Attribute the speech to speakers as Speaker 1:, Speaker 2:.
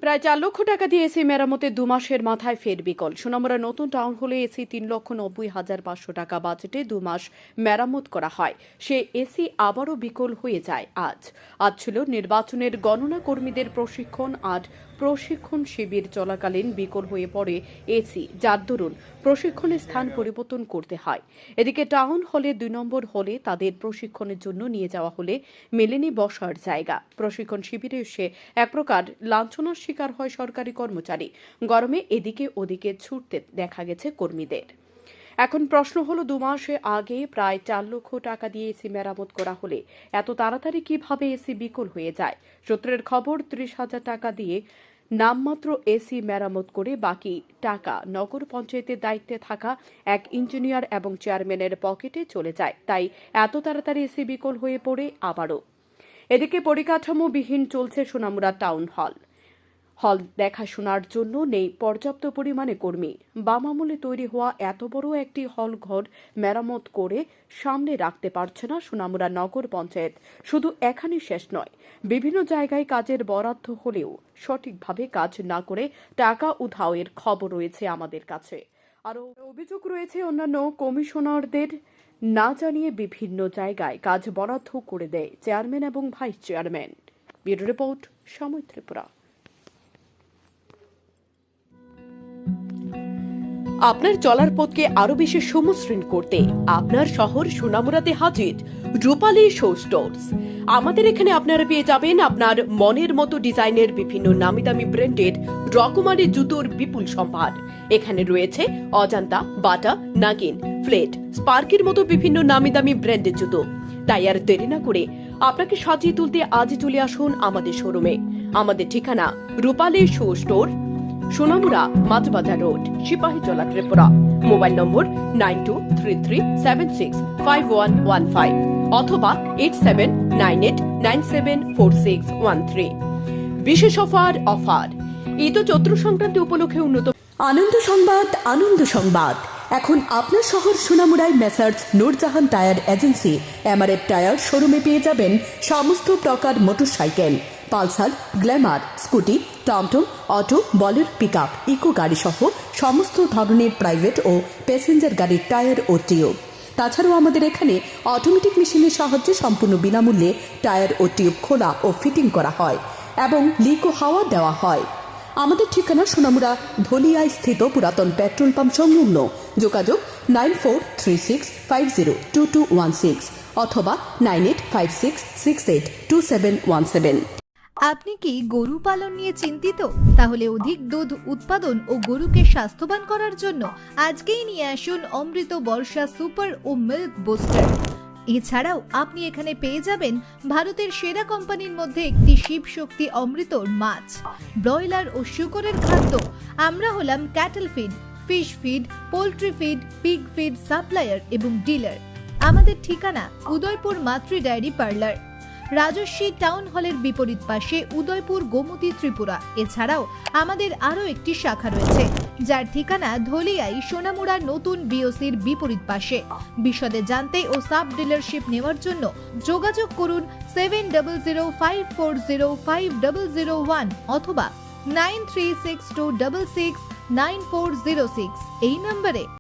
Speaker 1: প্রায় 4 লক্ষ টাকা দিয়ে এসি মেরামতে 2 মাসের মাথায় ফের বিকল। সোনামুড়া নতুন টাউন হলে এসি 3,90,500 টাকা বাজেটে 2 মাস মেরামত করা হয়। সে এসি আবারও বিকল হয়ে যায় আজ ছিল নির্বাচনের গণনা কর্মীদের প্রশিক্ষণ আর প্রশিক্ষণ শিবির চলাকালীন বিকল হয়ে পড়ে এসি, যার দরুন প্রশিক্ষণের স্থান পরিবর্তন করতে হয়। এদিকে টাউন হলে 2 নম্বর হলে তাদের প্রশিক্ষণের জন্য নিয়ে যাওয়া হলে মেলেনি বসার জায়গা। প্রশিক্ষণ শিবিরে এসে এক প্রকার লাঞ্ছনার শিকার হয় সরকারি কর্মচারী। গরমে এদিকে ওদিকে ছুটতে দেখা গেছে কর্মীদের। এখন প্রশ্ন হলো, 2 মাস আগে প্রায় 4 লক্ষ টাকা দিয়ে এসি মেরামত করা হলে এত তাড়াতাড়ি কিভাবে এসি বিকল হয়ে যায়? সূত্রের খবর, 30,000 টাকা দিয়ে নামমাত্র এসি মেরামত করে বাকি টাকা নগর পঞ্চায়েতের দায়িত্বে থাকা এক ইঞ্জিনিয়ার এবং চেয়ারম্যানের পকেটে চলে যায়। তাই এত তাড়াতাড়ি এসি বিকল হয়ে পড়ে আবারও। এদিকে পরিকাঠামোবিহীন চলছে সোনামুড়া টাউন হল দেখাশোনার জন্য নেই পর্যাপ্ত পরিমাণে কর্মী। বাম আমলে তৈরি হওয়া এত বড় একটি হল ঘর মেরামত করে সামনে রাখতে পারছে না সোনামুড়া নগর পঞ্চায়েত। শুধু এখানেই শেষ নয়, বিভিন্ন জায়গায় কাজের বরাদ্দ হলেও সঠিকভাবে কাজ না করে টাকা উধাওয়ের খবর রয়েছে আমাদের কাছে। আরও অভিযোগ রয়েছে, অন্যান্য কমিশনারদের না জানিয়ে বিভিন্ন জায়গায় কাজ বরাদ্দ করে দেয় চেয়ারম্যান এবং ভাইস চেয়ারম্যান। ব্যুরো রিপোর্ট, সময় ত্রিপুরা। আপনার চলার পথকে আরো বেশি সমশ্রীণ করতে আপনার শহর সোনামুড়াতে হাজির রূপালী শো স্টোরস। আমাদের এখানে আপনারা পেয়ে যাবেন আপনার মনের মতো ডিজাইনের বিভিন্ন নামিদামি ব্র্যান্ডেড রকমারি জুতোর বিপুল সম্ভার। এখানে রয়েছে অজান্তা, বাটা, নাগিন, ফ্লেট, স্পার্কের মতো বিভিন্ন নামিদামি ব্র্যান্ডের জুতো। তাই আর দেরি না করে আপনাকে সাজিয়ে তুলতে আজই চলে আসুন আমাদের শোরুমে। আমাদের ঠিকানা Rupali show store, Sonamura Majhbazar road, Sepahijala, Tripura. Mobile number 9233765115 অথবা 8798974613। বিশেষ অফার ঈদ ও চৈত্র সংক্রান্তি উপলক্ষে উন্নত
Speaker 2: আনন্দ সংবাদ। এখন আপনার শহর সোনামুড়ায় messrs Nurjahan tyre agency MRF tyre শোরুমে পেয়ে যাবেন সমস্ত প্রকার মোটরসাইকেল, পালসার, গ্ল্যামার, স্কুটি, টমটম, অটো, বলের, পিকআপ, ইকো গাড়ি সহ সমস্ত ধরনের প্রাইভেট ও প্যাসেঞ্জার গাড়ির টায়ার ও টিউব। তাছাড়াও আমাদের এখানে অটোমেটিক মেশিনের সাহায্যে সম্পূর্ণ বিনামূল্যে টায়ার ও টিউব খোলা ও ফিটিং করা হয় এবং লিক ও হাওয়া দেওয়া হয়। আমাদের ঠিকানা সোনামুড়া ধলিয়ায় স্থিত পুরাতন পেট্রোল পাম্প সংলগ্ন। যোগাযোগ 9436502216 অথবা 9856682717।
Speaker 3: আপনি কি গরু পালন নিয়ে চিন্তিত? তাহলে অধিক দুধ উৎপাদন ও গরুকে স্বাস্থ্যবান করার জন্য আজকেই নিয়ে আসুন অমৃত বর্ষা সুপার ও মিল্ক বুস্টার। এছাড়াও আপনি এখানে পেয়ে যাবেন ভারতের সেরা কোম্পানির মধ্যে একটি শিব শক্তি অমৃতর মাছ, ব্রয়লার ও শুকরের খাদ্য। আমরা হলাম cattle feed, fish feed, poultry feed, pig feed supplier এবং ডিলার। আমাদের ঠিকানা উদয়পুর মাতৃ ডায়েরি পার্লার, রাজস্বী টাউন হলের বিপরীত পাশে, উদয়পুর, গোমতী, ত্রিপুরা। এছাড়াও আমাদের আরও একটি শাখা রয়েছে, যার ঠিকানা ধলিয়াই সোনামুড়ার নতুন বিওসির বিপরীত পাশে। বিশদে জানতে ও সাব ডিলারশিপ নেওয়ার জন্য যোগাযোগ করুন 7005405001 অথবা 9362669406 এই নম্বরে।